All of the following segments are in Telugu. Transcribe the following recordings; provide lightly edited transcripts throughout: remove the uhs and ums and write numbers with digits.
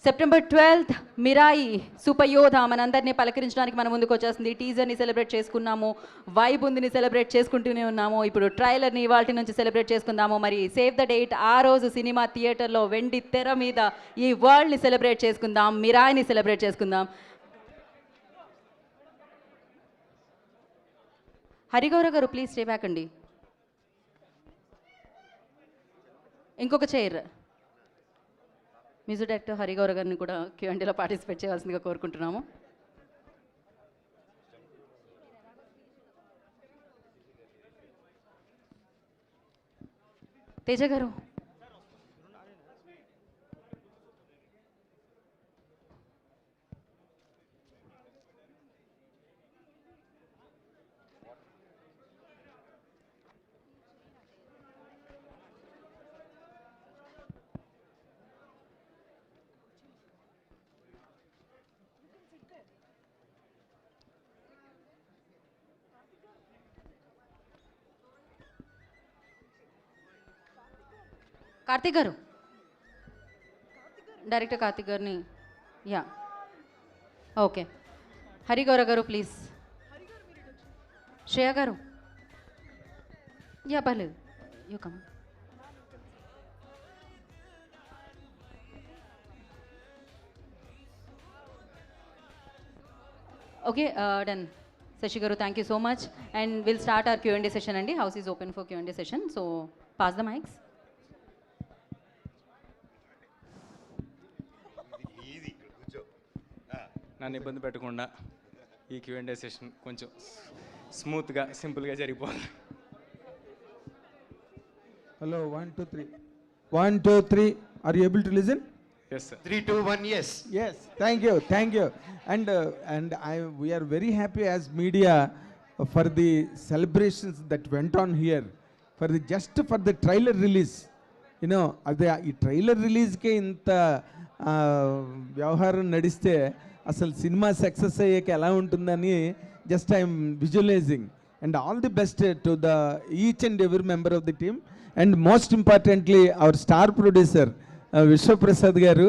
సెప్టెంబర్ 12th మిరాయి సూపర్ యోధ మనందరినీ పలకరించడానికి మన ముందుకు వచ్చేస్తుంది. టీజర్ని సెలబ్రేట్ చేసుకున్నాము, వైబ్ ఉందిని సెలబ్రేట్ చేసుకుంటూనే ఉన్నాము. ఇప్పుడు ట్రైలర్ని ఇవాల్టి నుంచి సెలబ్రేట్ చేసుకుందాము. మరి సేవ్ ద డేట్, ఆ రోజు సినిమా థియేటర్లో వెండి తెర మీద ఈ వరల్డ్ని సెలబ్రేట్ చేసుకుందాం, మిరాయిని సెలబ్రేట్ చేసుకుందాం. హరిగౌర గారు ప్లీజ్ స్టే బ్యాక్ అండి. ఇంకొక చైర్. మ్యూజిక్ డైరెక్టర్ హరిగౌర గారిని కూడా Q&Aలో పార్టిసిపేట్ చేయాల్సిందిగా కోరుకుంటున్నాము. తేజ గారు కార్తిక్ గారు, డైరెక్టర్ కార్తిక్ గారిని, యా ఓకే. హరిగౌర గారు ప్లీజ్. శ్రేయ గారు, యా పర్లేదు, you come. Okay done. Shashi గారు thank you so much and will start our Q&A session అండి. House is open for Q&A session, so pass the mics. నన్ను ఇబ్బంది పెట్టకుండా ఈ Q&A సెషన్ కొంచెం స్మూత్గా సింపుల్గా జరిగిపోవాలి. Hello, 1 2 3. 1 2 3. Are you able to listen? Yes, sir. 3 2 1 yes. Yes. Thank you. Thank you. And we are very happy as media for the celebrations that went on here. Just for the trailer release. You know, ఈ ట్రైలర్ రిలీజ్కే ఇంత వ్యవహారం నడిస్తే అసలు సినిమా సక్సెస్ అయ్యాక ఎలా ఉంటుందని just I'm visualizing. And all the best to the each and every member of the team. And most importantly our star producer Vishwaprasad garu.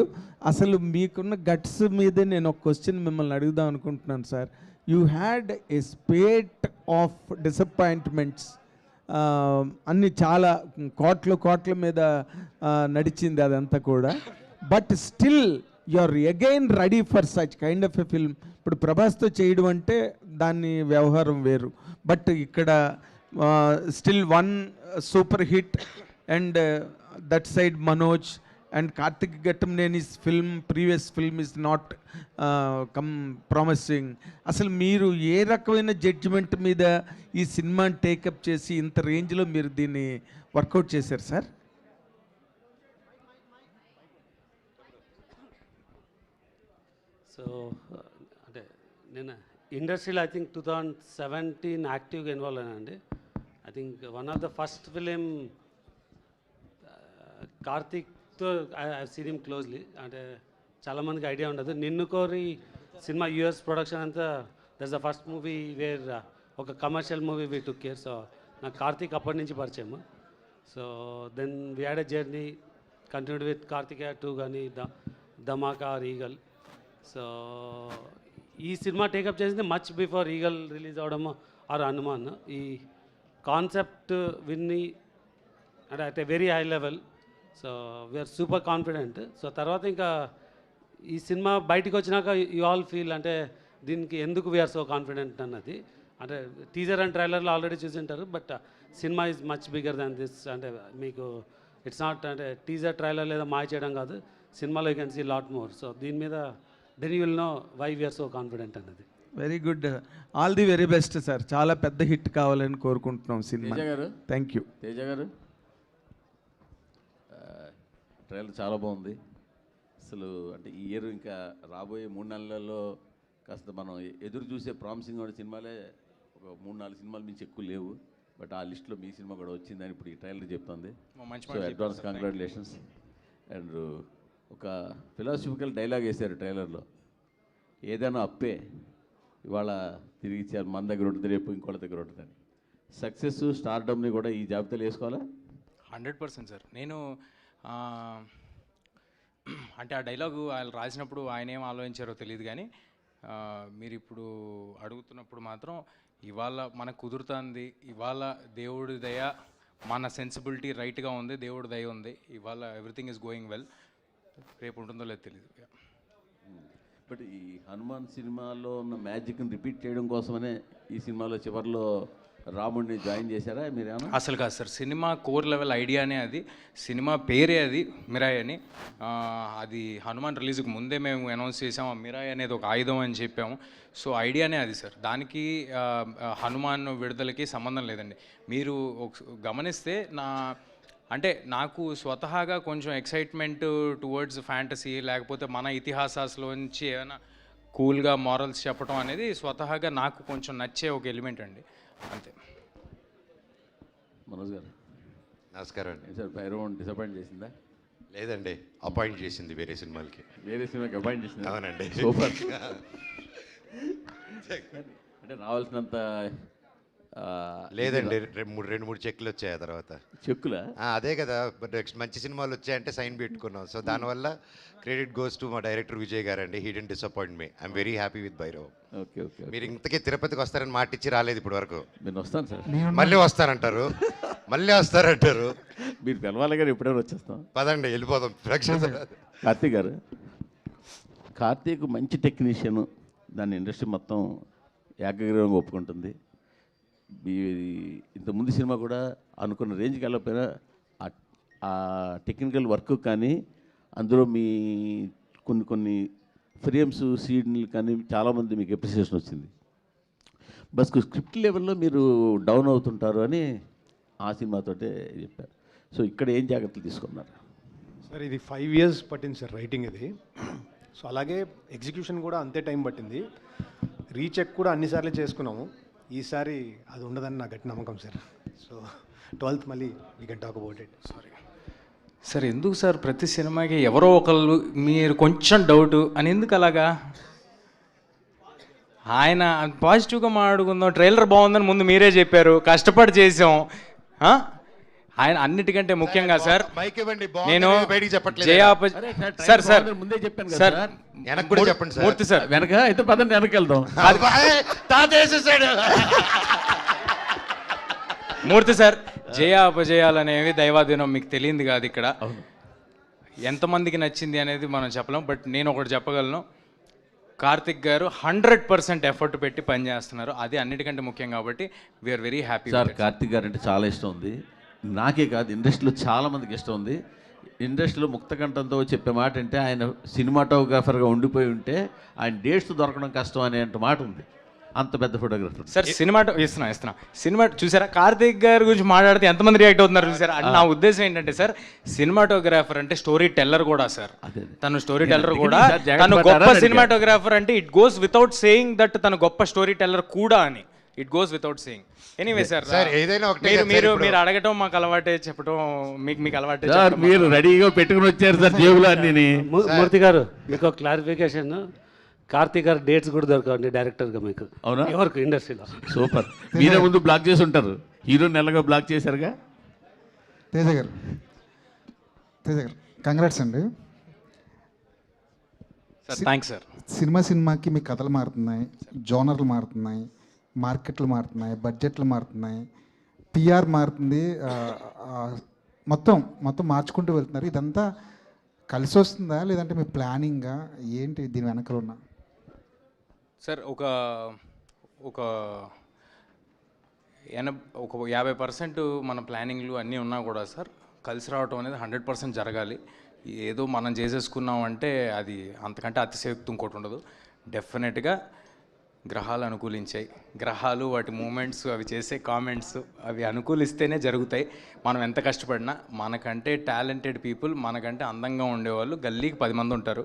అసలు మీకున్న గట్స్ మీదే నేను ఒక క్వశ్చన్ మిమ్మల్ని అడుగుదాం అనుకుంటున్నాను sir. You had a spate of disappointments. అన్ని చాలా కోట్ల మీద నడిచింది అదంతా కూడా. But still you are again ready for such kind of a film. ఇప్పుడు ప్రభాస్తో చేయడం అంటే దాని వ్యవహారం వేరు. బట్ ఇక్కడ still one super hit and that side Manoj and Karthik Ghattamaneni's film, previous film is not come promising. అసలు మీరు ఏ రకమైన జడ్జిమెంట్ మీద ఈ సినిమాని టేకప్ చేసి ఇంత రేంజ్లో మీరు దీన్ని వర్కౌట్ చేశారు సార్? సో అంటే నేను ఇండస్ట్రీలో ఐ థింక్ 2017 యాక్టివ్గా ఇన్వాల్వ్ అయినండి. I think one of the first film కార్తిక్తో ఐ సీన్ హిమ్ క్లోజ్లీ. అంటే చాలామందికి ఐడియా ఉండదు. నిన్ను కోరి సినిమా US ప్రొడక్షన్ అంతా that's the first movie where ఒక commercial movie we took care. So నాకు కార్తిక్ అప్పటి నుంచి పరిచయం. So then we had a journey continued with Karthikeya 2 కానీ ధమాకా ఆర్ ఈగల్. సో ఈ సినిమా టేకప్ చేసింది మచ్ బిఫోర్ ఈగల్ రిలీజ్ అవడము ఆర్ హనుమాన్. ఈ కాన్సెప్ట్ విన్ని అంటే at a very high level. So we are super confident. So తర్వాత ఇంకా ఈ సినిమా బయటికి వచ్చినాక యూ ఆల్ ఫీల్ అంటే దీనికి ఎందుకు వీఆర్ సో కాన్ఫిడెంట్ అన్నది. అంటే టీజర్ అండ్ ట్రైలర్లో ఆల్రెడీ చూసింటారు. బట్ సినిమా is much bigger than this. అంటే మీకు ఇట్స్ నాట్ అంటే టీజర్ ట్రైలర్ లేదా మాయ చేయడం కాదు, సినిమాలో you can see lot more. So దీని మీద then you will know why we're so confident అన్నది. Very good, all the very best sir. చాలా పెద్ద హిట్ కావాలని కోరుకుంటున్నాం సినిమా. Thank you. తేజ గారు, ట్రైలర్ చాలా బాగుంది. అసలు అంటే ఈ ఇయర్ ఇంకా రాబోయే 3 నెలల్లో కాస్త మనం ఎదురు చూసే ప్రామిసింగ్ ఉన్న సినిమాలే ఒక 3-4 సినిమాలు మించి ఎక్కువ లేవు. బట్ ఆ లిస్ట్లో మీ సినిమా కూడా వచ్చిందని ఇప్పుడు ఈ ట్రైలర్ చెప్తుంది. So advance congratulations. అండ్ ఒక ఫిలాసఫికల్ డైలాగ్ వేశారు ట్రైలర్లో, ఏదైనా అప్పే ఇవాళ తిరిగి ఇచ్చారు, మన దగ్గర ఉంటుంది రేపు ఇంకోళ్ళ దగ్గర ఉంటుందని. సక్సెస్ స్టార్డమ్ని కూడా ఈ జాబితాలో వేసుకోవాలా? 100% సార్. నేను అంటే ఆ డైలాగు వాళ్ళు రాసినప్పుడు ఆయన ఏం ఆలోచించారో తెలియదు కానీ మీరు ఇప్పుడు అడుగుతున్నప్పుడు మాత్రం ఇవాళ మనకు కుదురుతుంది, ఇవాళ దేవుడి దయ, మన సెన్సిబిలిటీ రైట్గా ఉంది, దేవుడి దయ ఉంది, ఇవాళ ఎవ్రీథింగ్ ఈజ్ గోయింగ్ వెల్. రేపు ఉంటుందో లేదో తెలియదు. బట్ ఈ హనుమాన్ సినిమాలో ఉన్న మ్యాజిక్ని రిపీట్ చేయడం కోసమనే ఈ సినిమాలో చివరిలో రాముడిని జాయిన్ చేశారా మీరేమన్నా? అసలు కాదు సార్, సినిమా కోర్ లెవెల్ ఐడియానే అది, సినిమా పేరే అది మిరాయ్ అని. అది హనుమాన్ రిలీజ్కి ముందే మేము అనౌన్స్ చేసాము, మిరాయ్ అనేది ఒక ఆయుధం అని చెప్పాము. సో ఐడియానే అది సార్. దానికి హనుమాన్ విడుదలకి సంబంధం లేదండి. మీరు గమనిస్తే అంటే నాకు స్వతహాగా కొంచెం ఎక్సైట్మెంట్ టువర్డ్స్ ఫ్యాంటసీ, లేకపోతే మన ఇతిహాసాల్లోంచి ఏమైనా కూల్గా మారల్స్ చెప్పడం అనేది స్వతహాగా నాకు కొంచెం నచ్చే ఒక ఎలిమెంట్ అండి, అంతే. మనోజ్ గారు నమస్కారం అండి. సార్ భైరవం డిసప్పాయింట్ చేసిందా? లేదండి, అపాయింట్ చేసింది వేరే సినిమాలకి. వేరే సినిమాకి అపాయింట్ చేసిందా? అవునండి. సూపర్. అంటే రావాల్సినంత లేదండి, రెండు మూడు చెక్లు వచ్చాయి ఆ తర్వాత. చెక్కులా? అదే కదా, నెక్స్ట్ మంచి సినిమాలు వచ్చాయంటే సైన్ పెట్టుకున్నాం. సో దానివల్ల క్రెడిట్ గోస్ టు మా డైరెక్టర్ విజయ్ గారు అండి. He didn't disappoint me. I'm very happy with Bhairav. Okay okay. మీరు ఇంతకీ తిరుపతికి వస్తారని మాట ఇచ్చి రాలేదు ఇప్పటి వరకు. నేను వస్తాను సార్. మళ్ళీ వస్తారంటారు, మళ్ళీ వస్తారంటారు. మీరు పిలవాలి కానీ ఎప్పుడైనా వచ్చేస్తాం. పదండి వెళ్ళిపోదాం ప్రేక్షకులు. కార్తీక్ గారు, కార్తీక్ మంచి టెక్నీషియన్, దాన్ని ఇండస్ట్రీ మొత్తం ఏకగ్రీవంగా ఒప్పుకుంటుంది. ఇంతకుముందు సినిమా కూడా అనుకున్న రేంజ్కి వెళ్ళకపోయినా ఆ టెక్నికల్ వర్క్ కానీ అందులో మీ కొన్ని ఫ్రేమ్స్ సీన్లు కానీ చాలామంది మీకు అప్రిసియేషన్ వచ్చింది. బస్ స్క్రిప్ట్ లెవెల్లో మీరు డౌన్ అవుతుంటారు అని ఆ సినిమాతోటే చెప్పారు. సో ఇక్కడ ఏం జాగ్రత్తలు తీసుకున్నారు సార్? ఇది 5 years పట్టింది సార్ రైటింగ్ ఇది. సో అలాగే ఎగ్జిక్యూషన్ కూడా అంతే టైం పట్టింది. రీచెక్ కూడా అన్నిసార్లు చేసుకున్నాము. ఈసారి అది ఉండదని నా గట్టి నమ్మకం సార్. సో 12th మళ్ళీ we can talk about it. Sorry sir, ఎందుకు సార్ ప్రతి సినిమాకి ఎవరో ఒకళ్ళు మీరు కొంచెం డౌట్ అని ఎందుకు అలాగా? ఆయన పాజిటివ్గా మాట్లాడుకుందాం, ట్రైలర్ బాగుందని ముందు మీరే చెప్పారు, కష్టపడి చేసాం. ఆయన అన్నిటికంటే ముఖ్యంగా సార్ నేను సార్ సార్ ముందే చెప్పాను సార్ కదా. వెనక్కి కూడా చెప్పండి సార్. మూర్తి సార్ వెనక అయితే పదండి వెనక్కి వెళ్దాం. మూర్తి సార్, జయ అపజయాలు అనేవి దైవాధీనం, మీకు తెలియంది కాదు. ఇక్కడ ఎంతమందికి నచ్చింది అనేది మనం చెప్పలేం. బట్ నేను ఒకటి చెప్పగలను, కార్తిక్ గారు 100% ఎఫర్ట్ పెట్టి పనిచేస్తున్నారు. అది అన్నిటికంటే ముఖ్యం కాబట్టి we are very happy. Sir Karthik garu అంటే చాలా ఇష్టం ఉంది, నాకే కాదు ఇండస్ట్రీలో చాలామందికి ఇష్టం ఉంది. ఇండస్ట్రీలో ముక్తకంఠంతో చెప్పే మాట అంటే ఆయన సినిమాటోగ్రాఫర్గా ఉండిపోయి ఉంటే ఆయన డేట్స్ దొరకడం కష్టం అనే మాట ఉంది. అంత పెద్ద ఫోటోగ్రాఫర్ సార్. ఇస్తున్నా సినిమా చూసారా? కార్తిక్ గారి గురించి మాట్లాడితే ఎంతమంది రియాక్ట్ అవుతున్నారు చూసారా? అంటే నా ఉద్దేశం ఏంటంటే సార్, సినిమాటోగ్రాఫర్ అంటే స్టోరీ టెల్లర్ కూడా సార్. తను స్టోరీ టెల్లర్ కూడా, తను గొప్ప సినిమాటోగ్రాఫర్ అంటే it goes without saying that తను గొప్ప స్టోరీ టెల్లర్ కూడా అని. It goes without saying. Anyway sir, ఏదైనా మీరు అడగటం మాకు అలవాటే, చెప్పడం మీకు అలవాటే. మీరు రెడీగా పెట్టుకుని వచ్చారు సార్ జేబులో అన్ని. మూర్తి గారు, మీకు క్లారిఫికేషన్, కార్తీక్ గారు డేట్స్ కూడా దొరకండి డైరెక్టర్గా మీకు. అవునా? ఎవరికి ఇండస్ట్రీలో. సూపర్. మీరే ముందు బ్లాక్ చేసి ఉంటారు, హీరో నెలగా బ్లాక్ చేశారుగా. తేజ గారు కంగ్రాట్స్ అండి. Sir thanks sir. సినిమాకి మీ కథలు మారుతున్నాయి, జోనర్లు మారుతున్నాయి, మార్కెట్లు మారుతున్నాయి, బడ్జెట్లు మారుతున్నాయి, పిఆర్ మారుతుంది, మొత్తం మార్చుకుంటూ వెళ్తున్నారు. ఇదంతా కలిసి వస్తుందా లేదంటే మీ ప్లానింగా ఏంటి దీని వెనకాల ఉన్న? సార్ ఒక 50% మన ప్లానింగ్లు అన్నీ ఉన్నా కూడా సార్, కలిసి రావటం అనేది 100% జరగాలి. ఏదో మనం చేసేసుకున్నాం అంటే అది అంతకంటే అతిశయోక్తి ఇంకోటి ఉండదు. డెఫినెట్గా గ్రహాలు అనుకూలించాయి. గ్రహాలు వాటి మూమెంట్స్, అవి చేసే కామెంట్స్, అవి అనుకూలిస్తేనే జరుగుతాయి. మనం ఎంత కష్టపడినా మనకంటే టాలెంటెడ్ పీపుల్, మనకంటే అందంగా ఉండేవాళ్ళు గల్లీకి 10 మంది ఉంటారు.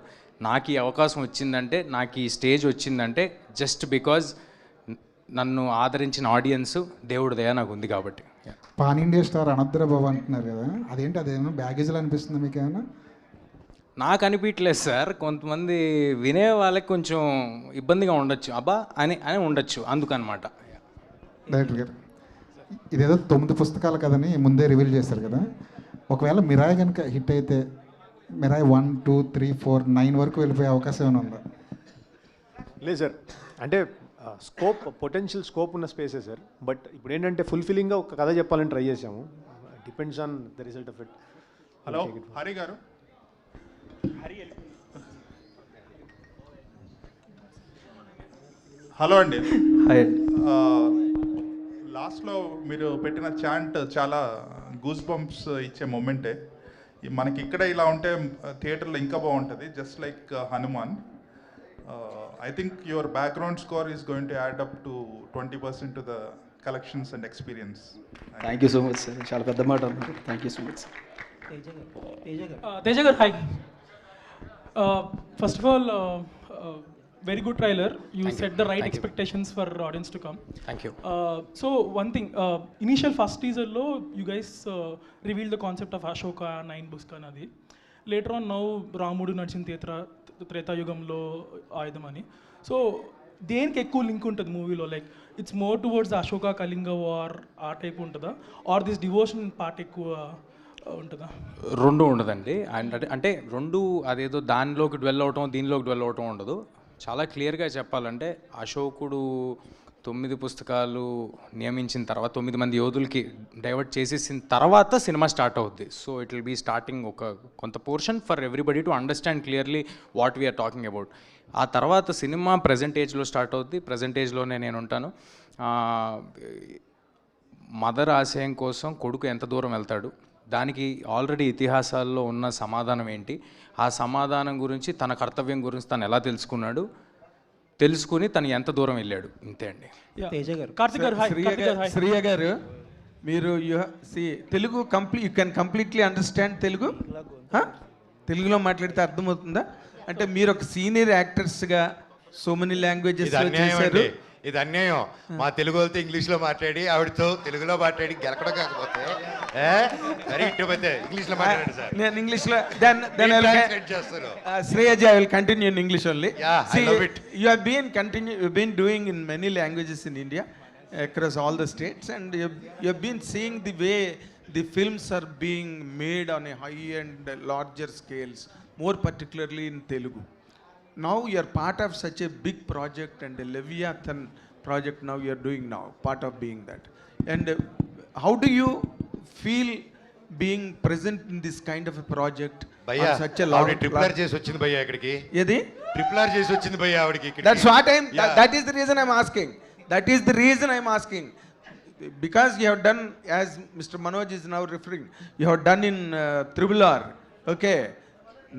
నాకు ఈ అవకాశం వచ్చిందంటే, నాకు ఈ స్టేజ్ వచ్చిందంటే జస్ట్ బికాజ్ నన్ను ఆదరించిన ఆడియన్స్, దేవుడి దయ నాకు ఉంది కాబట్టి. పాన్ ఇండియా స్టార్ అనద్ర బాబు అంటున్నారు కదా, అదేంటి? అదేమన్నా బ్యాగేజ్లో అనిపిస్తుంది మీకు ఏమైనా? నాకు అనిపించలేదు సార్. కొంతమంది వినే వాళ్ళకి కొంచెం ఇబ్బందిగా ఉండొచ్చు, అబ్బా అని ఉండొచ్చు, అందుకనమాట. డైరెక్టర్ గారు, ఇదేదో 9 పుస్తకాలు కదని ముందే రివీల్ చేశారు కదా, ఒకవేళ మిరాయ్ కనుక హిట్ అయితే మిరాయి 1, 2, 3, 4, 9 వరకు వెళ్ళిపోయే అవకాశం ఏమైనా ఉందా? లేదు సార్, అంటే పొటెన్షియల్ స్కోప్ ఉన్న స్పేసే సార్. బట్ ఇప్పుడు ఏంటంటే ఫుల్ఫిల్లింగ్గా ఒక కథ చెప్పాలని ట్రై చేసాము. Depends on the result of it. Hello Hari గారు. హలో అండి. లాస్ట్లో మీరు పెట్టిన చాంట్ చాలా గూస్ బంప్స్ ఇచ్చే మూమెంటే. మనకి ఇక్కడ ఇలా ఉంటే థియేటర్లో ఇంకా బాగుంటుంది. Just like Hanuman. I think your background score is going to add up to 20% to the collections and experience. Thank you so much, sir. చాలా పెద్ద మాట అన్నారు. Thank you so much, sir. Teja garu, hi. First of all, very good trailer. You set the right expectations for audience to come. Thank you. So one thing, initial first teaser lo you guys revealed the concept of Ashoka 9 books kanadi. Later on now Ramudu నడిచిన త్రేతాయుగంలో ఆయుధం అని. సో దేనికి ఎక్కువ లింక్ ఉంటుంది మూవీలో? Like it's more towards Ashoka Kalinga war ఆ టైప్ ఉంటుందా, ఆర్ దిస్ డివోషన్ పార్ట్ ఎక్కువ ఉంటుందా? రెండు ఉండదండి. అంటే రెండు అదేదో దానిలోకి డ్వెల్ అవటం దీనిలోకి డ్వెల్ అవటం ఉండదు. చాలా క్లియర్గా చెప్పాలంటే అశోకుడు 9 పుస్తకాలు నియమించిన తర్వాత 9 మంది యోధులకి డైవర్ట్ చేసేసిన తర్వాత సినిమా స్టార్ట్ అవుద్ది. So it will be starting ఒక కొంత portion for everybody to understand clearly what we are talking about. ఆ తర్వాత సినిమా ప్రజెంట్ ఏజ్లో స్టార్ట్ అవుద్ది. ప్రజెంట్ ఏజ్లోనే నేను ఉంటాను. మదర్ ఆశయం కోసం కొడుకు ఎంత దూరం వెళ్తాడు, దానికి ఆల్రెడీ ఇతిహాసాల్లో ఉన్న సమాధానం ఏంటి, ఆ సమాధానం గురించి తన కర్తవ్యం గురించి తను ఎలా తెలుసుకుని తను ఎంత దూరం వెళ్ళాడు, ఇంతే అండి. శ్రీయ గారు, మీరు Telugu you can completely understand Telugu? తెలుగులో మాట్లాడితే అర్థమవుతుందా? అంటే మీరు ఒక సీనియర్ యాక్టర్స్గా సో మెనీ లాంగ్వేజెస్ చేశారు. ఇది అన్యాయం. మా తెలుగు వాళ్ళతో ఇంగ్లీష్లో మాట్లాడి ఆవిడతో తెలుగులో మాట్లాడి గెలకడం కాకపోతే వెరీ ఇటువంటి ఇంగ్లీష్లో మాట్లాడండి సార్. నేను ఇంగ్లీష్లో చేస్తారు. Shreyaji, I will continue in English only. Yeah, I love it. You've been doing in many languages in India, across all the states, and you've been seeing the way the films are being made on a high and larger scales, more particularly in Telugu. Now you are part of such a big project and a Leviathan project now you are doing now, part of being that. And how do you feel being present in this kind of a project on such a long triple R చేసి వచ్చింది భయ్యా ఇక్కడికి. ఏది ట్రిపుల్ ఆర్ చేసి వచ్చింది భయ్యా ఆవిడకి ఇక్కడికి. That's what that is the reason I'm asking. Because you have done, as Mr. Manoj is now referring, you have done in Triple R. Okay.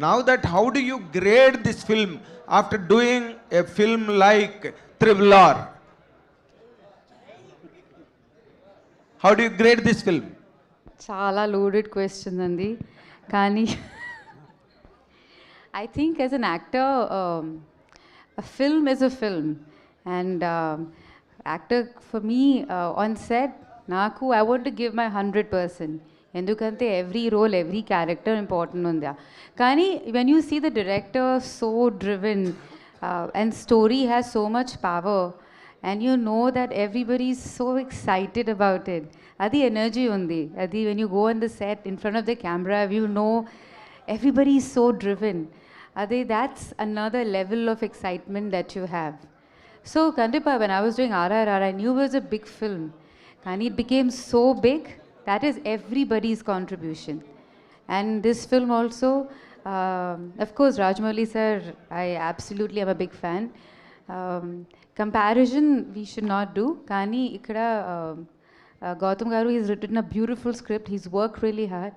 Now that how do you grade this film after doing a film like Triple R? How do you grade this film? చాలా లోడెడ్ క్వశ్చన్ అండి. కానీ I think as an actor a film is a film, and actor for me on set నాకు I want to give my 100%. ఎందుకంటే every role every character important ఉంది. కానీ when you see the director so driven and story has so much power and you know that everybody is so excited about it. అది ఎనర్జీ ఉంది. అది when you go on the set in front of the camera you know everybody is so driven. అది that's another level of excitement that you have. So కండిపా when I was doing RRR I knew it was a big film. కానీ it became so big. That is everybody's contribution. And this film also, of course, Rajamouli sir, I absolutely am a big fan. Comparison we should not do. Kani ikkada Gautam garu, he's written a beautiful script. He's worked really hard.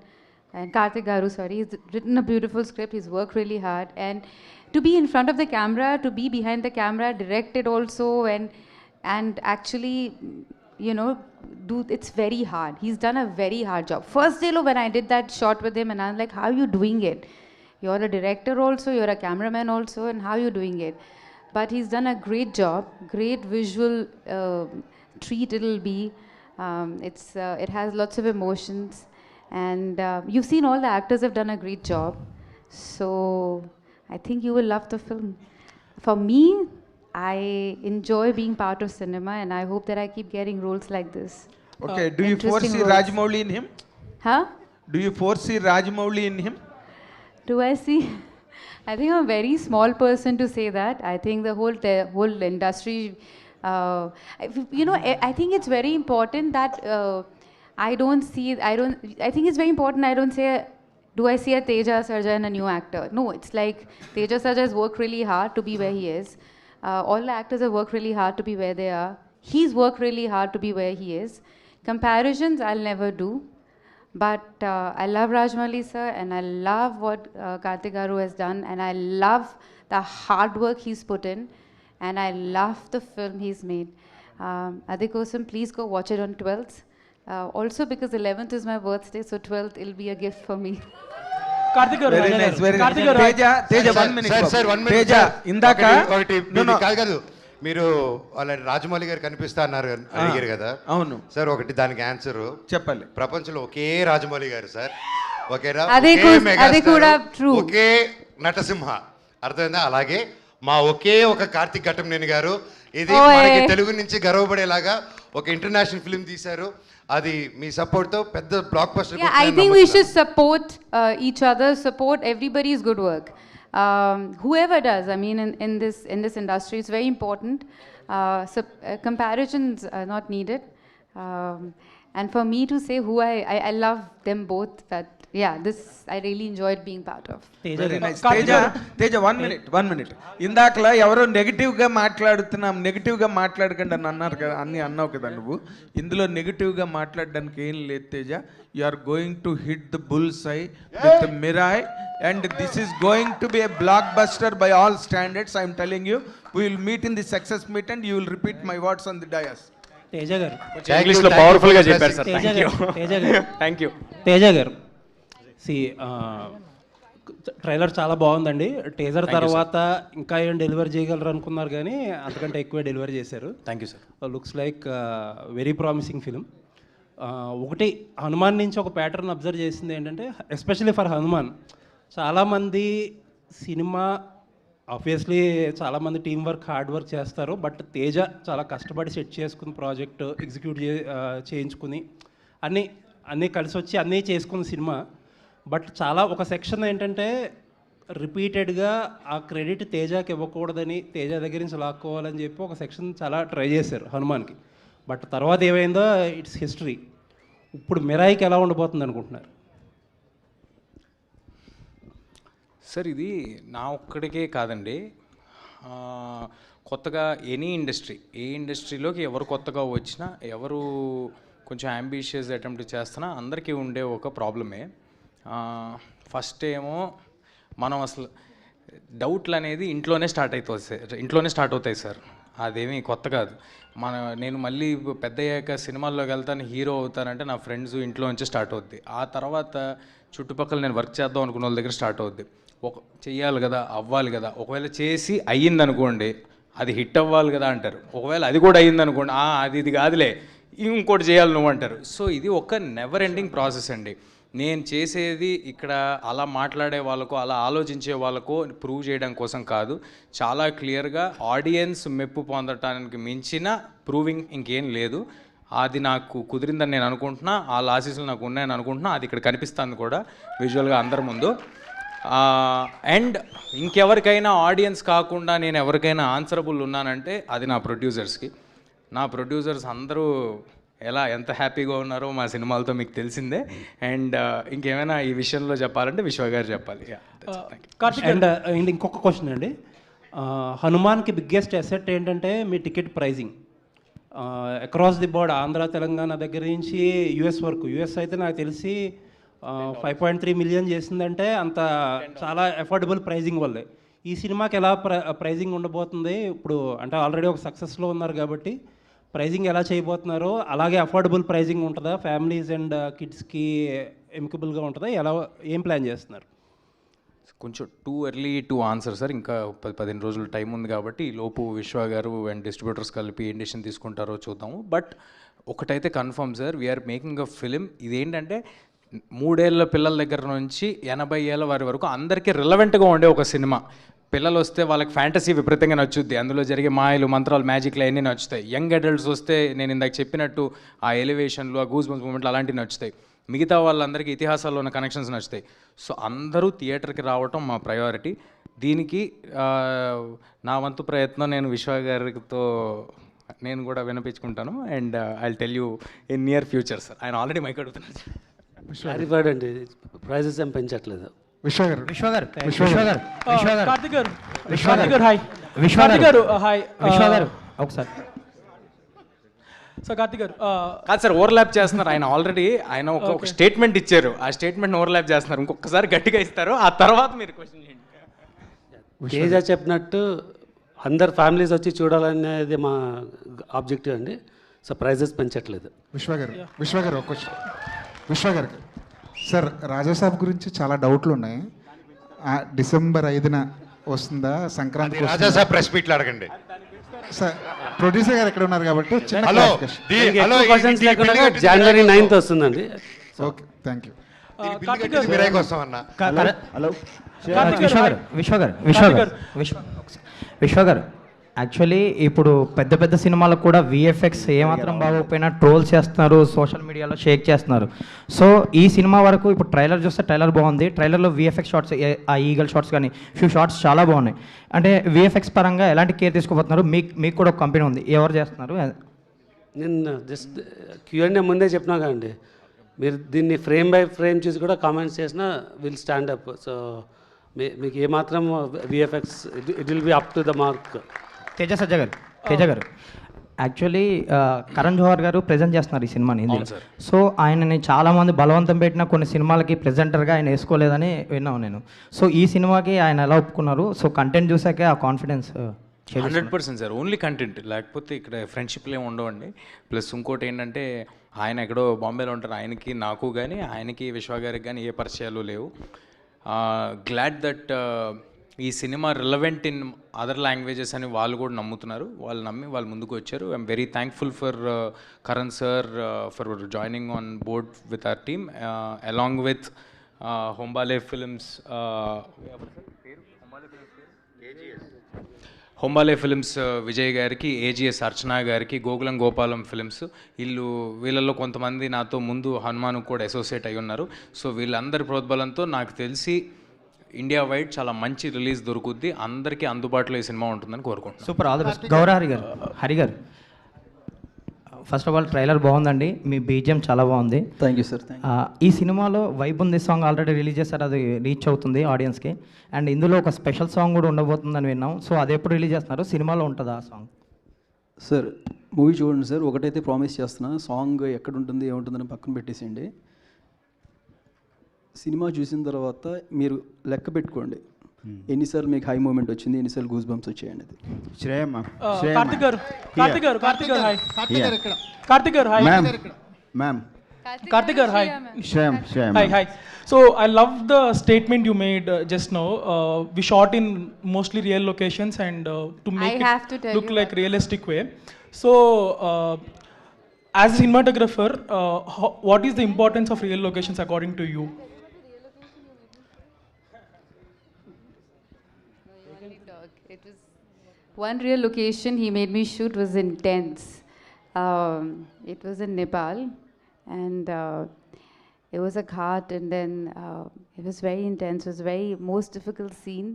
And Karthik garu, sorry, he's written a beautiful script. He's worked really hard. And to be in front of the camera, to be behind the camera, directed also, and actually, you know, it's very hard. He's done a very hard job. First day when I did that shot with him and I was like, how are you doing it? You're a director also, you're a cameraman also, and how are you doing it? But he's done a great job, great visual treat it'll be. It has lots of emotions, and you've seen all the actors have done a great job. So I think you will love the film. For me, I enjoy being part of cinema, and I hope that I keep getting roles like this. Okay, do you foresee Rajamouli in him? Huh? Do you foresee Rajamouli in him? Do I see? I think I'm a very small person to say that. I think the whole industry, I think it's very important that I think it's very important I don't say, do I see a Teja Sarja and a new actor? No, it's like Teja Sarja has worked really hard to be where he is. All the actors have worked really hard to be where they are. He's worked really hard to be where he is. Comparisons I'll never do. But I love Rajmouli sir, and I love what Kartik Garu has done, and I love the hard work he's put in, and I love the film he's made. Adikosam, please go watch it on 12th. Also because 11th is my birthday, so 12th it'll be a gift for me. Karthik గారు very nice, very Karthik nice. గారు Teja 1 minute. Sir 1 minute. Teja ఇందాక కాదు మీరు వాళ్ళ రాజమౌళి గారు కనిపిస్తా అన్నారు అడిగారు కదా. అవును సార్, ఒకటి దానికి ఆన్సర్ చెప్పాలి. ప్రపంచంలో ఒకే రాజమౌళి గారు సార్, ఒకేరా, అది కూడా true. ఒకే నటసింహ, అర్థమైందా? అలాగే మా ఒకే ఒక కార్తిక్ ఘట్టంనేని గారు. ఇది మనకి తెలుగు నుంచి గర్వపడేలాగా ఒక ఇంటర్నేషనల్ ఫిల్మ్ తీశారు. అది మీ సపోర్ట్ తో పెద్ద block buster. Yeah, I think we should support each other, support everybody's good work. Whoever does, I mean, in this industry, it's very important. Comparisons are not needed. And for me to say who I love them both. That I really enjoyed being part of. Very nice. Teja 1 minute. ఇందాకలా ఎవరో నెగిటివ్గా మాట్లాడకండి అని అన్నారు కదా, అన్నావు కదా నువ్వు. ఇందులో నెగిటివ్గా మాట్లాడడానికి ఏం లేదు Teja. You are going to hit the bull's eye with Mirai, and this is going to be a blockbuster by all standards. I am telling you, we will meet in the success meet and you will repeat my words on the dais. Teja గారు ఇంగ్లీష్ లో పవర్ఫుల్ గా చెప్పారు సార్. Thank you. తేజ గారు ట్రైలర్ చాలా బాగుందండి. టీజర్ తర్వాత ఇంకా ఏం డెలివరీ చేయగలరు అనుకున్నారు, కానీ అంతకంటే ఎక్కువ డెలివరీ చేశారు. Thank you sir. Looks like very promising film. ఒకటి హనుమాన్ నుంచి ఒక ప్యాటర్న్ అబ్జర్వ్ చేసింది ఏంటంటే, ఎస్పెషల్లీ ఫర్ హనుమాన్, చాలామంది సినిమా ఆబ్వియస్లీ చాలామంది టీం వర్క్ హార్డ్ వర్క్ చేస్తారు, బట్ తేజ చాలా కష్టపడి సెట్ చేసుకుని ప్రాజెక్ట్ ఎగ్జిక్యూట్ చేయించుకుని అన్నీ కలిసి వచ్చి అన్నీ చేసుకున్న సినిమా. బట్ చాలా ఒక సెక్షన్ ఏంటంటే రిపీటెడ్గా ఆ క్రెడిట్ తేజకి ఇవ్వకూడదని, తేజ దగ్గర నుంచి లాక్కోవాలని చెప్పి ఒక సెక్షన్ చాలా ట్రై చేశారు హనుమాన్కి. బట్ తర్వాత ఏమైందో ఇట్స్ హిస్టరీ. ఇప్పుడు మిరాయికి ఎలా ఉండబోతుంది అనుకుంటున్నారు? సార్, ఇది నా ఒక్కడికే కాదండి, కొత్తగా ఏ ఇండస్ట్రీలోకి ఎవరు కొత్తగా వచ్చినా, ఎవరు కొంచెం అంబిషియస్ అటెంప్ట్ చేస్తున్నా అందరికీ ఉండే ఒక ప్రాబ్లమే. ఫస్ట్ ఏమో మనం అసలు డౌట్లు అనేది ఇంట్లోనే స్టార్ట్ అవుతాయి సార్. అదేమీ కొత్త కాదు. నేను మళ్ళీ పెద్ద అయ్యాక సినిమాల్లోకి వెళ్తాను, హీరో అవుతానంటే నా ఫ్రెండ్స్ ఇంట్లో నుంచి స్టార్ట్ అవుద్ది. ఆ తర్వాత చుట్టుపక్కల నేను వర్క్ చేద్దాం అనుకున్న వాళ్ళ దగ్గర స్టార్ట్ అవుద్ది. చెయ్యాలి కదా, అవ్వాలి కదా. ఒకవేళ చేసి అయ్యిందనుకోండి, అది హిట్ అవ్వాలి కదా అంటారు. ఒకవేళ అది కూడా అయ్యిందనుకోండి, ఇది కాదులే ఇంకోటి చేయాలి నువ్వు అంటారు. సో ఇది ఒక నెవర్ ఎండింగ్ ప్రాసెస్ అండి. నేను చేసేది ఇక్కడ అలా మాట్లాడే వాళ్ళకో, అలా ఆలోచించే వాళ్ళకో ప్రూవ్ చేయడం కోసం కాదు. చాలా క్లియర్గా ఆడియన్స్ మెప్పు పొందటానికి మించిన ప్రూవింగ్ ఇంకేం లేదు. అది నాకు కుదిరిందని నేను అనుకుంటున్నా, ఆ లాసెస్లు నాకు ఉన్నాయని అనుకుంటున్నా. అది ఇక్కడ కనిపిస్తుంది కూడా విజువల్గా అందరి ముందు. అండ్ ఇంకెవరికైనా ఆడియన్స్ కాకుండా నేను ఎవరికైనా ఆన్సరబుల్ ఉన్నానంటే అది నా ప్రొడ్యూసర్స్కి. నా ప్రొడ్యూసర్స్ అందరూ ఎంత హ్యాపీగా ఉన్నారో మా సినిమాలతో మీకు తెలిసిందే. అండ్ ఇంకేమైనా ఈ విషయంలో చెప్పాలంటే విశ్వ గారు చెప్పాలి. అండ్ ఇంకొక క్వశ్చన్ అండి, హనుమాన్కి బిగ్గెస్ట్ అసెట్ ఏంటంటే మీ ticket pricing. Across the board Andhra Telangana దగ్గర నుంచి యుఎస్ వరకు. యుఎస్ అయితే నాకు తెలిసి 5.3 మిలియన్ చేసిందంటే అంత చాలా అఫోర్డబుల్ ప్రైజింగ్ వల్లే. ఈ సినిమాకి ఎలా ప్రైజింగ్ ఉండబోతుంది ఇప్పుడు? అంటే ఆల్రెడీ ఒక సక్సెస్లో ఉన్నారు కాబట్టి ప్రైజింగ్ ఎలా చేయబోతున్నారో, అలాగే అఫోర్డబుల్ ప్రైజింగ్ ఉంటుందా? ఫ్యామిలీస్ అండ్ కిడ్స్కి ఎమికబుల్గా ఉంటుందా? ఏం ప్లాన్ చేస్తున్నారు? కొంచెం too early to answer sir. ఇంకా 15 రోజులు టైం ఉంది కాబట్టి ఈ లోపు విశ్వ గారు అండ్ డిస్ట్రిబ్యూటర్స్ కలిపి ఏం డెసిషన్ తీసుకుంటారో చూద్దాము. బట్ ఒకటైతే confirm sir, we are making a film. ఇదేంటంటే 3 ఏళ్ళ పిల్లల దగ్గర నుంచి 80 ఏళ్ళ వారి వరకు అందరికీ రిలవెంట్గా ఉండే ఒక సినిమా. పిల్లలు వస్తే వాళ్ళకి ఫ్యాంటసీ విపరీతంగా నచ్చుద్ది, అందులో జరిగే మాయలు మంత్రాలు మ్యాజిక్లు అన్నీ నచ్చుతాయి. యంగ్ అడల్ట్స్ వస్తే నేను ఇందాక చెప్పినట్టు ఆ ఎలివేషన్లు, ఆ గూస్ బంప్స్ మూమెంట్లు అలాంటివి నచ్చుతాయి. మిగతా వాళ్ళందరికీ ఇతిహాసాల్లో ఉన్న కనెక్షన్స్ నచ్చుతాయి. సో అందరూ థియేటర్కి రావటం మా ప్రయారిటీ. దీనికి నా వంతు ప్రయత్నం నేను విశ్వ గారితో నేను కూడా వినిపించుకుంటాను. And I tell you in near future sir. ఆయన ఆల్రెడీ మైక్ అడుగుతున్నారు. క్లారిఫైడ్ అండి, ప్రైజెస్ ఏం పెంచట్లేదు. కార్తిక్ గారు హాయ్. కార్తిక్ గారు హాయ్. ఒకసారి సో కార్తిక్ గారు కాదు సార్, ఓవర్లాప్ చేస్తున్నారు. ఆయన ఆల్రెడీ ఆయన ఒక స్టేట్మెంట్ ఇచ్చారు, ఆ స్టేట్మెంట్ ఓవర్లాప్ చేస్తున్నారు. ఇంకొకసారి గట్టిగా ఇస్తారు, ఆ తర్వాత మీరు క్వశ్చన్ చేయండి. తేజ చెప్పినట్టు అందరు ఫ్యామిలీస్ వచ్చి చూడాలనేది మా ఆబ్జెక్టివ్ అండి. సో ప్రైజెస్ పెంచట్లేదు. విశ్వ గారు ఒక క్వశ్చన్ విశ్వ గారికి. సార్ రాజాసాబ్ గురించి చాలా డౌట్లు ఉన్నాయి. డిసెంబర్ 5న వస్తుందా, సంక్రాంతి? రాజాసాబ్ ప్రెస్ మీట్లు అడగండి సార్. ప్రొడ్యూసర్ గారు ఎక్కడ ఉన్నారు కాబట్టి చిన్న క్వశ్చన్స్ లేకుండా జనవరి 9th వస్తుందండి. Okay, thank you. మీరేకి వస్తామన్నా. హలో విశ్వ గారు యాక్చువల్లీ ఇప్పుడు పెద్ద పెద్ద సినిమాలకు కూడా విఎఫ్ఎక్స్ ఏమాత్రం బాగోకపోయినా ట్రోల్ చేస్తున్నారు, సోషల్ మీడియాలో షేక్ చేస్తున్నారు. సో ఈ సినిమా వరకు ఇప్పుడు ట్రైలర్ చూస్తే ట్రైలర్ బాగుంది. ట్రైలర్లో విఎఫ్ఎక్స్ షార్ట్స్, ఆ ఈగల్ షార్ట్స్ కానీ ఫ్యూ షార్ట్స్ చాలా బాగున్నాయి. అంటే విఎఫ్ఎక్స్ పరంగా ఎలాంటి కేర్ తీసుకోబోతున్నారు? మీకు కూడా ఒక కంపెనీ ఉంది, ఎవరు చేస్తున్నారు? నేను జస్ట్ Q&A ముందే చెప్పినా కదండి, మీరు దీన్ని ఫ్రేమ్ బై ఫ్రేమ్ చూసి కూడా కామెంట్స్ చేసినా విల్ స్టాండ్ అప్. సో మీకు ఏమాత్రం VFX it will be up to the mark. Teja గారు యాక్చువల్లీ కరణ్ జోహర్ గారు ప్రజెంట్ చేస్తున్నారు ఈ సినిమాని హిందీలో. సో ఆయనని చాలామంది బలవంతం పెట్టిన కొన్ని సినిమాలకి ప్రెజెంటర్గా ఆయన వేసుకోలేదని విన్నాను నేను. సో ఈ సినిమాకి ఆయన ఎలా ఒప్పుకున్నారు? సో కంటెంట్ చూసాకే ఆ కాన్ఫిడెన్స్. 100% సార్, ఓన్లీ కంటెంట్, లేకపోతే ఇక్కడ ఫ్రెండ్షిప్లు ఏమి ఉండవండి. ప్లస్ ఇంకోటి ఏంటంటే ఆయన ఎక్కడో బాంబేలో ఉంటారు, ఆయనకి నాకు కానీ ఆయనకి విశ్వ గారికి కానీ ఏ పరిచయాలు లేవు. గ్లాడ్ దట్ ఈ సినిమా రిలవెంట్ ఇన్ అదర్ లాంగ్వేజెస్ అని వాళ్ళు కూడా నమ్ముతున్నారు. వాళ్ళు నమ్మి వాళ్ళు ముందుకు వచ్చారు. I'm very thankful for Karan sir for joining on board with our team along with Hombale Films, Hombale Films Vijay గారికి, ఏజిఎస్ అర్చనా గారికి, గోకులం గోపాలం ఫిల్మ్స్. వీళ్ళల్లో కొంతమంది నాతో ముందు హనుమాన్ కూడా అసోసియేట్ అయి ఉన్నారు. సో వీళ్ళందరి ప్రోద్బలంతో నాకు తెలిసి ఇండియా వైడ్ చాలా మంచి రిలీజ్ దొరుకుద్ది, అందరికీ అందుబాటులో ఈ సినిమా ఉంటుందని కోరుకుంటున్నాను. Super, all the best. Gaurahari గారు ఫస్ట్ ఆఫ్ ఆల్ ట్రైలర్ బాగుందండి, మీ బీజిఎం చాలా బాగుంది. Thank you sir. ఈ సినిమాలో వైబ్ ఉంది సాంగ్ ఆల్రెడీ రిలీజ్ చేస్తారు, అది రీచ్ అవుతుంది ఆడియన్స్కి. అండ్ ఇందులో ఒక స్పెషల్ సాంగ్ కూడా ఉండబోతుందని విన్నాం. సో అది ఎప్పుడు రిలీజ్ చేస్తున్నారు? సినిమాలో ఉంటుందా ఆ సాంగ్? సార్ మూవీ చూడండి సార్, ఒకటైతే ప్రామిస్ చేస్తున్నా, సాంగ్ ఎక్కడ ఉంటుంది ఏముంటుందని పక్కన పెట్టేసేయండి. సినిమా చూసిన తర్వాత మీరు లెక్క పెట్టుకోండి ఎన్నిసార్లు మీకు హై మూమెంట్ వచ్చింది, ఎన్నిసార్లు గూస్ బంప్స్ వచ్చాయండి. అది కార్తిక్ గారు హాయ్. కార్తిక్ గారు hi. Ma'am Karthik hi. Shyam. Hi. So I love the statement you made just now. We shot in mostly real locations and to make it look like realistic way. So as a cinematographer, what is the importance of real locations according to you? It was one real location he made me shoot was intense. It was in Nepal. And it was a ghat, and then it was very intense. It was very most difficult scene,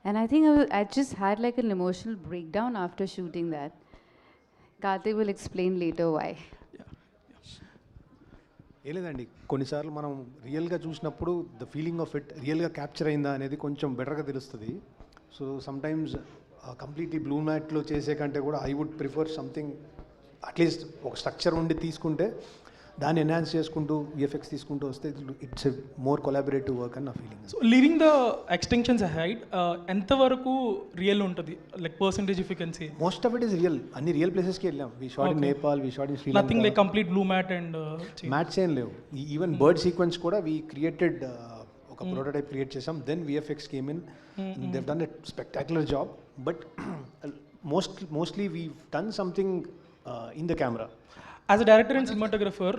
and I think I just had like an emotional breakdown after shooting that. Karthik will explain later why. ఏ లేదండి, కొన్నిసార్లు మనం రియల్గా చూసినప్పుడు ద ఫీలింగ్ ఆఫ్ ఇట్ రియల్గా క్యాప్చర్ అయిందా అనేది కొంచెం బెటర్గా తెలుస్తుంది. సో సమ్టైమ్స్ కంప్లీట్లీ బ్లూ మ్యాట్లో చేసే కంటే కూడా I would prefer something at least ఒక స్ట్రక్చర్ ఉండి తీసుకుంటే దాన్ని ఎన్హాన్స్ చేసుకుంటూ విఎఫ్ఎక్స్ తీసుకుంటూ వస్తే it's a more collaborative work అని నా feeling. So leaving the extensions aside ఎంతవరకు రియల్ ఉంటుంది, like percentage if you can say? Most of it is real. అన్ని రియల్ ప్లేసెస్కి వెళ్ళాం. We shot in Nepal, we shot in Sri Lanka. Nothing like complete blue mat and mats ఏం లేవు. ఈవెన్ బర్డ్ సీక్వెన్స్ కూడా వి క్రియేటెడ్ ఒక ప్రోటోటైప్ క్రియేట్ చేసాం. Then VFX came in, they done a spectacular job. But mostly we done something in the camera. As a director and cinematographer,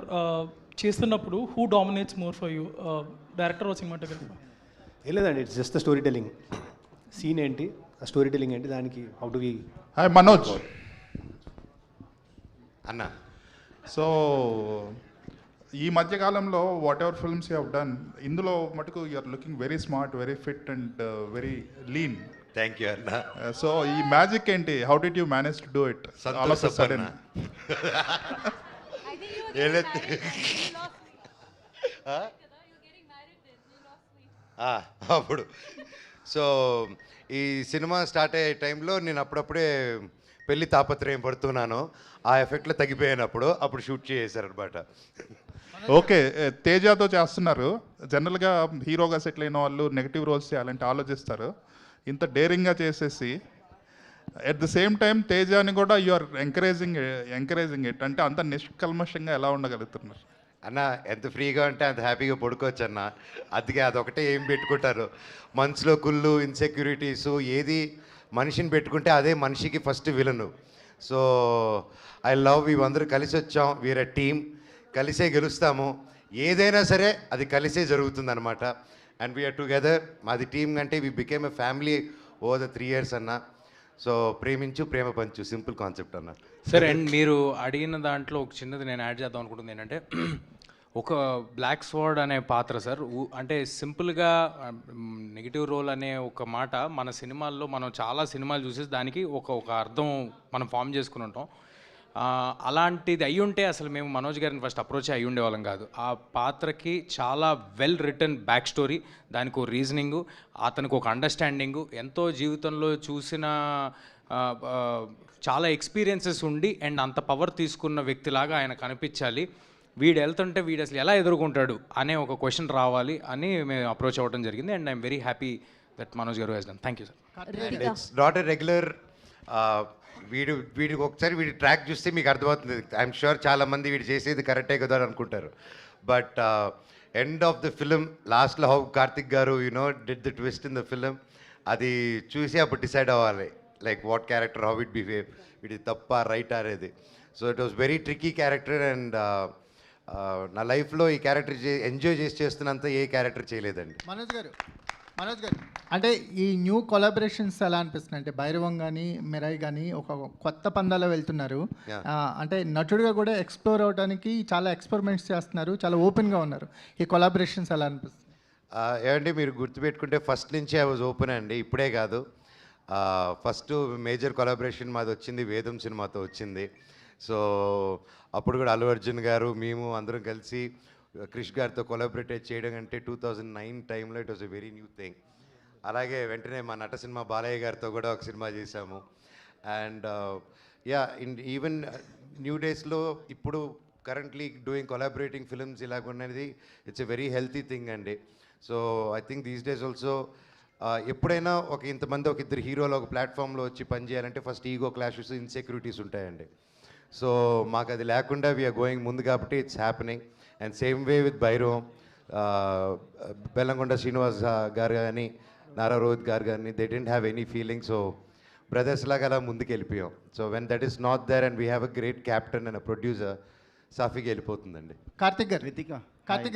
చేస్తున్నప్పుడు who dominates more for you, director or cinematographer? లేదండి, it's just the story telling. Scene ఏంటి, ఆ స్టోరీ టెలింగ్ ఏంటి, దానికి how do we. Hi Manoj అన్న. సో ఈ మధ్య కాలంలో whatever films you have done, ఇందులో మటుకు you are looking very smart, very fit and very lean. Thank you అన్న. సో ఈ మ్యాజిక్ ఏంటి? How did you manage to do it all of a sudden? అప్పుడు సో ఈ సినిమా స్టార్ట్ అయ్యే టైంలో నేను అప్పుడప్పుడే పెళ్లి తాపత్రయం పడుతున్నాను. ఆ ఎఫెక్ట్లో తగ్గిపోయాను. అప్పుడు షూట్ చేశారనమాట. ఓకే, తేజాతో చేస్తున్నారు. జనరల్గా హీరోగా సెటిల్ అయిన వాళ్ళు నెగిటివ్ రోల్స్ చేయాలంటే ఆలోచిస్తారు. ఇంత డేరింగ్గా చేసేసి ఎట్ ద సేమ్ టైం తేజాని కూడా యు ఆర్ ఎంకరేజింగ్ ఇట్. అంటే అంత నిష్కల్మషంగా ఎలా ఉండగలుగుతున్నారు? అన్న ఎంత ఫ్రీగా ఉంటే అంత హ్యాపీగా పడుకోవచ్చు అన్న. అందుకే అదొకటే ఏం పెట్టుకుంటారు మనసులో, కుళ్ళు, ఇన్సెక్యూరిటీస్. ఏది మనిషిని పెట్టుకుంటే అదే మనిషికి first villain. So I love, ఇవందరూ కలిసి వచ్చాం, వీఆర్ టీమ్, కలిసే గెలుస్తాము. ఏదైనా సరే అది కలిసే జరుగుతుందన్నమాట. And we are together. మాది టీమ్ కంటే we became a family over the 3 years అన్న. సో ప్రేమించు, ప్రేమ పంచు, సింపుల్ కాన్సెప్ట్ అన్న. సరే, అండ్ మీరు అడిగిన దాంట్లో ఒక చిన్నది నేను యాడ్ చేద్దాం అనుకుంటుంది ఏంటంటే, ఒక బ్లాక్ స్వర్డ్ అనే పాత్ర సార్. అంటే సింపుల్గా నెగిటివ్ రోల్ అనే ఒక మాట మన సినిమాల్లో మనం చాలా సినిమాలు చూసేసి దానికి ఒక అర్థం మనం ఫామ్ చేసుకుని ఉంటాం. అలాంటిది అయ్యి ఉంటే అసలు మేము మనోజ్ గారిని ఫస్ట్ అప్రోచ్ అయ్యి ఉండేవాళ్ళం కాదు. ఆ పాత్రకి చాలా వెల్ రిటర్న్ బ్యాక్ స్టోరీ, దానికి ఒక రీజనింగు, అతనికి ఒక అండర్స్టాండింగు, ఎంతో జీవితంలో చూసిన చాలా ఎక్స్పీరియన్సెస్ ఉండి అండ్ అంత పవర్ తీసుకున్న వ్యక్తిలాగా ఆయన కనిపించాలి. వీడు వెళ్తుంటే వీడు అసలు ఎలా ఎదుర్కొంటాడు అనే ఒక క్వశ్చన్ రావాలి అని మేము అప్రోచ్ అవ్వడం జరిగింది. And I'm very happy that Manoj గారు he's done. Thank you sir. It's not a regular. వీడికి ఒకసారి వీడి ట్రాక్ చూస్తే మీకు అర్థమవుతుంది. ఐఎమ్ షూర్ చాలామంది వీడు చేసేది కరెక్టే కదా అని అనుకుంటారు. But end of the film లాస్ట్లో హౌ కార్తిక్ గారు did the twist in the film, అది చూసి అప్పుడు డిసైడ్ అవ్వాలి like what character, how it behave, ఇది తప్ప రైట్ అనేది. So it was very tricky character. And నా లైఫ్లో ఈ క్యారెక్టర్ ఎంజాయ్ చేస్తున్నంత ఏ క్యారెక్టర్ చేయలేదండి. మనోజ్ గారు అంటే ఈ న్యూ కొలాబరేషన్స్ ఎలా అనిపిస్తుంది? అంటే భైరవం కానీ మిరాయి కానీ ఒక కొత్త పందాలో వెళ్తున్నారు. అంటే నటుడిగా కూడా ఎక్స్ప్లోర్ అవడానికి చాలా ఎక్స్పెరిమెంట్స్ చేస్తున్నారు, చాలా ఓపెన్గా ఉన్నారు. ఈ కొలాబరేషన్స్ ఎలా అనిపిస్తుంది? ఏమంటే మీరు గుర్తుపెట్టుకుంటే ఫస్ట్ నుంచి ఐ వాజ్ ఓపెన్ అండి, ఇప్పుడే కాదు. ఫస్ట్ మేజర్ కొలాబరేషన్ మాది వచ్చింది వేదం సినిమాతో వచ్చింది. సో అప్పుడు కూడా అల్లు అర్జున్ గారు, మేము అందరం కలిసి క్రిష్ గారితో కొలాబరేట్ చేయడం అంటే 2009 టైంలో it was a very new thing. అలాగే వెంటనే మా నట సినిమా బాలయ్య గారితో కూడా ఒక సినిమా చేశాము. అండ్ ఈవెన్ న్యూ డేస్లో ఇప్పుడు కరెంట్లీ డూయింగ్ కొలాబరేటింగ్ ఫిల్మ్స్ ఇలాగున్నది it's a very healthy thing అండి. So I think these days also ఎప్పుడైనా ఇంతమంది ఒక ఇద్దరు హీరోలు ఒక ప్లాట్ఫామ్లో వచ్చి పనిచేయాలంటే ఫస్ట్ ఈగో క్లాషెస్, ఇన్సెక్యూరిటీస్ ఉంటాయండి. సో మాకు అది లేకుండా వీఆర్ గోయింగ్ ముందు కాబట్టి it's happening. And same way with Bhairavam, Bellamkonda Srinivas గారు కానీ నారా రోహిత్ గారు కానీ they didn't have any feeling. So brothers లాగా అలా ముందుకు వెళ్ళిపోయాం. So when that is not there and we have a great captain and a producer, సాఫీగా వెళ్ళిపోతుందండి. కార్తిక్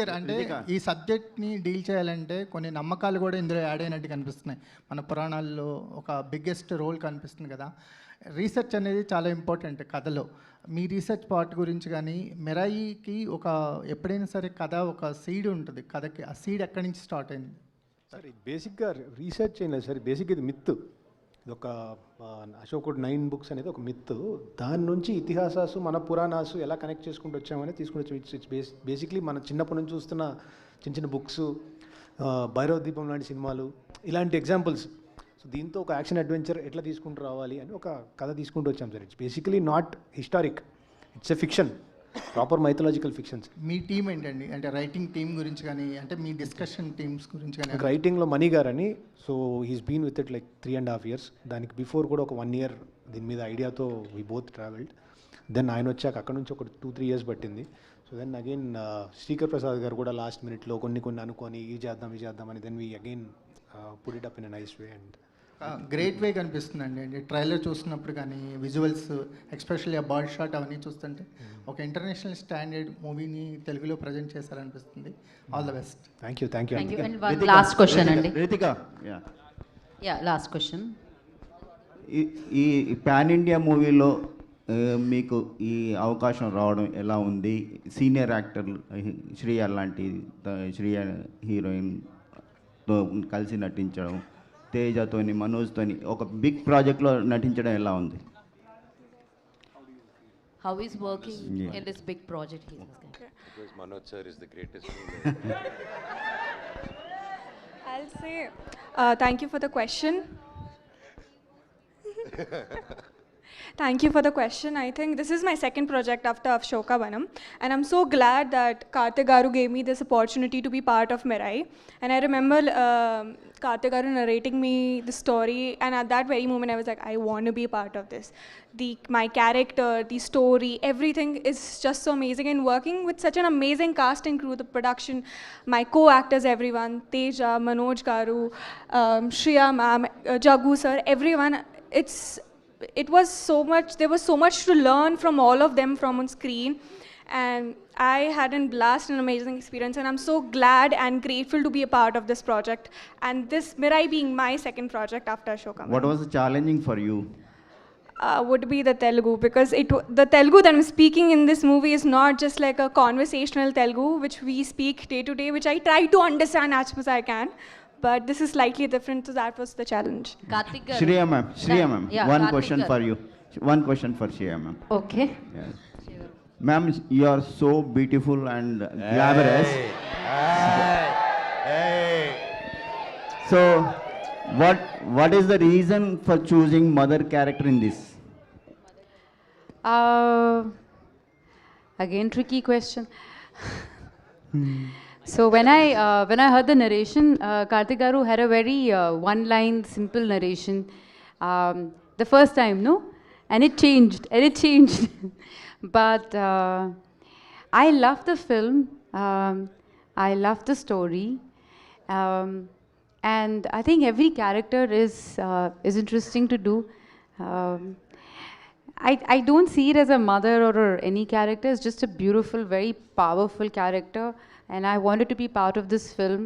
గారు అంటే ఈ సబ్జెక్ట్ని డీల్ చేయాలంటే కొన్ని నమ్మకాలు కూడా ఇందులో యాడ్ అయినట్టు కనిపిస్తున్నాయి. మన పురాణాల్లో ఒక బిగ్గెస్ట్ రోల్ కనిపిస్తుంది కదా. రీసెర్చ్ అనేది చాలా ఇంపార్టెంట్ కథలో. మీ రీసెర్చ్ పార్ట్ గురించి కానీ, మిరాయికి ఎప్పుడైనా సరే కథ ఒక సీడ్ ఉంటుంది, కథకి ఆ సీడ్ ఎక్కడి నుంచి స్టార్ట్ అయింది? సార్ బేసిక్గా రీసెర్చ్ అయినా సరే బేసిక్ ఇది మిత్. ఇది ఒక అశోకుడు 9 books అనేది ఒక మిత్. దాని నుంచి ఇతిహాసాలు, మన పురాణాసు ఎలా కనెక్ట్ చేసుకుంటూ వచ్చామని తీసుకుని వచ్చాం. ఇట్స్ బేసిక్లీ మన చిన్నప్పటి నుంచి చూస్తున్న చిన్న బుక్స్, భైరవ దీపం లాంటి సినిమాలు, ఇలాంటి ఎగ్జాంపుల్స్. సో దీంతో ఒక యాక్షన్ అడ్వెంచర్ ఎట్లా తీసుకుంటూ రావాలి అని ఒక కథ తీసుకుంటూ వచ్చాం sir. It's basically not historic, it's a fiction, proper mythological fictions. Me team ఏంటండి? అంటే రైటింగ్ టీం గురించి కానీ, అంటే మీ డిస్కషన్ టీమ్స్ గురించి కానీ. రైటింగ్లో మణి గారని, so he's been with it like 3.5 years. దానికి బిఫోర్ కూడా ఒక 1 year దీని మీద ఐడియాతో వీ బోత్ ట్రావెల్డ్. దెన్ ఆయన వచ్చాక అక్కడ నుంచి ఒక 2-3 years పట్టింది. So then again Srikar Prasad garu కూడా లాస్ట్ మినిట్లో కొన్ని అనుకొని ఇది చేద్దాం అని then we again put it up in a nice way. And great way కనిపిస్తుందండి. అంటే ట్రైలర్ చూసినప్పుడు కానీ, విజువల్స్ ఎస్పెషల్లీ ఆ బర్డ్ షాట్ అవన్నీ చూస్తుంటే ఒక ఇంటర్నేషనల్ స్టాండర్డ్ మూవీని తెలుగులో ప్రజెంట్ చేశారనిపిస్తుంది. All the best. Thank you. Last question అండి. Last question. ఈ పాన్ ఇండియా మూవీలో మీకు ఈ అవకాశం రావడం ఎలా ఉంది? సీనియర్ యాక్టర్ శ్రీయ లాంటి శ్రీయ హీరోయిన్తో కలిసి నటించడం, తేజతోని మనోజ్తోని ఒక బిగ్ ప్రాజెక్ట్లో నటించడం ఎలా ఉంది? How is working in this big project? Because Manoj sir is the greatest. I'll say thank you for the question. Thank you for the question. I think this is my second project after Ashoka Vanam, and I'm so glad that Karthik Garu gave me this opportunity to be part of Mirai. And I remember Karthik Garu narrating me the story, and at that very moment I was like, I want to be a part of this. My character, the story, everything is just so amazing, and working with such an amazing cast and crew, the production, my co-actors, everyone, Teja, Manoj Garu, Shriya ma'am, Jagu sir, everyone, it was so much, there was so much to learn from all of them from on screen, and I had a blast and amazing experience, and I'm so glad and grateful to be a part of this project, and this Mirai being my second project after Ashoka. What was challenging for you? Would be the Telugu, because the Telugu that I'm speaking in this movie is not just like a conversational Telugu which we speak day to day, which I try to understand as much as I can, but this is slightly different, so that was the challenge. Karthik garu. Shriya ma'am, Yeah, one Karthik question garu. for you. One question for Shriya ma'am. Okay. Yes. Ma'am, you are so beautiful and glamorous. So, what is the reason for choosing mother character in this? Again, tricky question. So when I heard the narration, Karthik Garu had a very one-line, simple narration. The first time, no? And it changed. But I love the film. I love the story. And I think every character is interesting to do. I don't see it as a mother or any character. It's just a beautiful, very powerful character. And I wanted to be part of this film.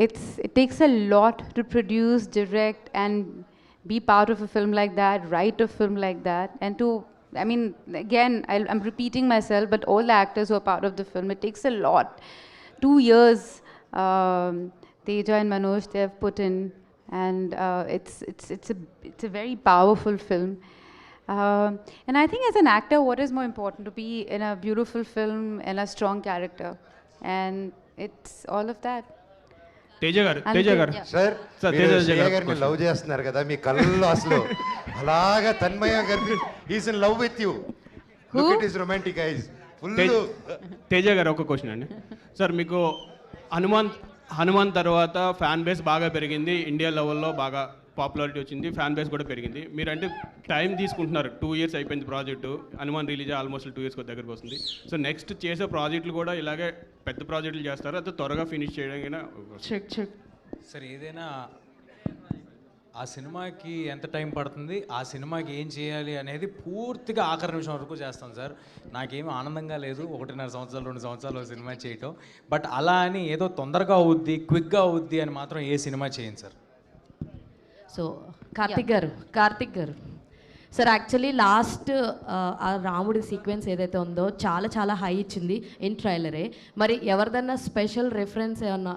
It takes a lot to produce, direct, and be part of a film like that, write a film like that. And I mean, again, I'm repeating myself, but all the actors who are part of the film, it takes a lot. 2 years, Teja and Manoj, they have put in, and it's a very powerful film. And I think as an actor, what is more important? To be in a beautiful film and a strong character. And it's all of that. Teja గారు సార్ శ్రేయ గారిని లవ్ చేస్తున్నారు కదా, మీ కళ్ళల్లో అసలు అలాగా తన్మయ గారు is in love with you. Look it is romantic ice full. Teja గారు ఒక క్వశ్చన్ అండి సార్, మీకు హనుమాన్ తర్వాత ఫ్యాన్ బేస్ బాగా పెరిగింది, ఇండియా లెవెల్లో బాగా పాపులారిటీ వచ్చింది, ఫ్యాన్ బేస్ కూడా పెరిగింది. మీరంటే టైం తీసుకుంటున్నారు, 2 years అయిపోయింది project, Hanuman release almost 2 years దగ్గరకు వస్తుంది. సో నెక్స్ట్ చేసే ప్రాజెక్టులు కూడా ఇలాగే పెద్ద ప్రాజెక్టులు చేస్తారా, అయితే త్వరగా ఫినిష్ చేయడానికి? సార్ ఏదైనా ఆ సినిమాకి ఎంత టైం పడుతుంది, ఆ సినిమాకి ఏం చేయాలి అనేది పూర్తిగా ఆఖరి నిమిషం వరకు చేస్తాం సార్. నాకేమీ ఆనందంగా లేదు 1.5 సంవత్సరాలు 2 సంవత్సరాలు సినిమా చేయటం. బట్ అలా అని ఏదో తొందరగా అవుద్ది, క్విక్గా అవుద్ది అని మాత్రం ఏ సినిమా చేయండి సార్. సో కార్తిక్ గారు సార్, యాక్చువల్లీ లాస్ట్ ఆ రాముడి సీక్వెన్స్ ఏదైతే ఉందో చాలా చాలా హై ఇచ్చింది ఇన్ ట్రైలరే. మరి ఎవరిదన్నా స్పెషల్ రెఫరెన్స్ ఏమన్నా,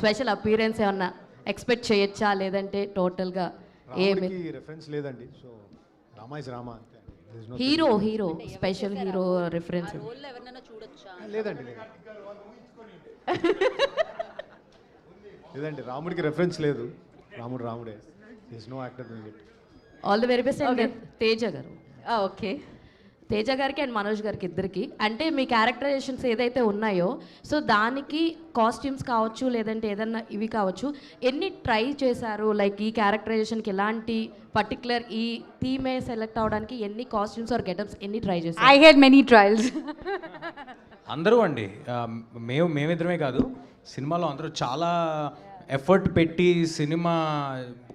స్పెషల్ అపీరెన్స్ ఏమన్నా ఎక్స్పెక్ట్ చేయొచ్చా, లేదంటే టోటల్గా ఏమి రెఫరెన్స్ లేదండి? సో రామా ఇస్ రామా అంతే. హీరో స్పెషల్ హీరో రిఫరెన్స్ లేదండి. లేదండి, రాముడికి రెఫరెన్స్ లేదు. రాముడే. There is no actor doing it. All the very best. And Teja garu, okay, Teja గారికి అండ్ మనోజ్ గారికి ఇద్దరికి, అంటే మీ క్యారెక్టరైజేషన్స్ ఏదైతే ఉన్నాయో, సో దానికి కాస్ట్యూమ్స్ కావచ్చు, లేదంటే ఏదన్నా ఇవి కావచ్చు, ఎన్ని ట్రై చేశారు? లైక్ ఈ క్యారెక్టరైజేషన్కి ఎలాంటి పర్టికులర్ ఈ థీమే సెలెక్ట్ అవడానికి ఎన్ని కాస్ట్యూమ్స్ ఆర్ గెటప్స్ ఎన్ని ట్రై చేశారు? I had many trials. అందరూ అండి, మేమిద్దరమే కాదు, సినిమాలో అందరూ చాలా ఎఫర్ట్ పెట్టి సినిమా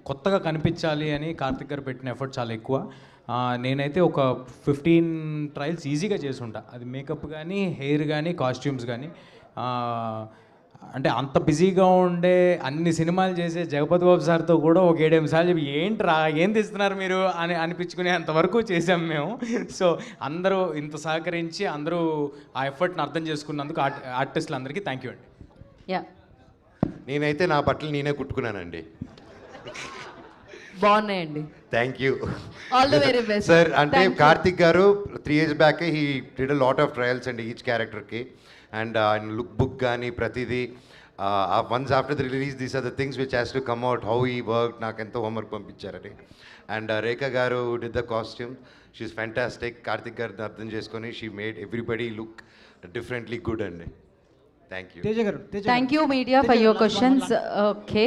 కొత్తగా కనిపించాలి అని కార్తిక్ గారు పెట్టిన ఎఫర్ట్ చాలా ఎక్కువ. నేనైతే ఒక 15 ట్రయల్స్ ఈజీగా చేసుంటా, అది మేకప్ కానీ, హెయిర్ కానీ, కాస్ట్యూమ్స్ కానీ. అంటే అంత బిజీగా ఉండే అన్ని సినిమాలు చేసే జగపతి బాబు సార్తో కూడా ఒక 7-8 సార్లు చెప్పి ఏంట్రా ఏం తీస్తున్నారు మీరు అని అనిపించుకునే అంతవరకు చేసాం మేము. సో అందరూ ఇంత సహకరించి అందరూ ఆ ఎఫర్ట్ని అర్థం చేసుకున్నందుకు ఆర్టిస్టులు అందరికీ థ్యాంక్ యూ అండి. యా, నేనైతే నా బట్టలు నేనే కుట్టుకున్నానండి. బాగున్నాయండి. Thank you. All the very best sir. అంటే Karthik garu 3 years back he did a lot of trials అండి ఈచ్ క్యారెక్టర్కి. అండ్ ఆయన లుక్ బుక్ కానీ ప్రతిదీ once after the release these are the things which has to come out how ఈ వర్క్. నాకు ఎంతో హోంవర్క్ పంపించారని. And Rekha garu did the costume, she's fantastic. Karthik గారిని అర్థం చేసుకొని she made everybody look differently good అండి. Thank you. Thank you media for your questions. Okay,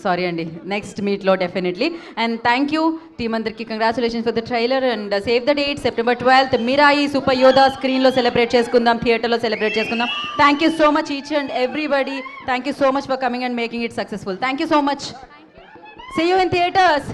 sorry అండి, నెక్స్ట్ మీట్లో definitely. And thank you team అందరికి, congratulations for the trailer. And save the date September 12th Mirai super Yodha స్క్రీన్లో సెలబ్రేట్ చేసుకుందాం, థియేటర్లో సెలబ్రేట్ చేసుకుందాం. Thank you so much each and everybody. Thank you so much for coming and making it successful. Thank you so much. See you in theatres.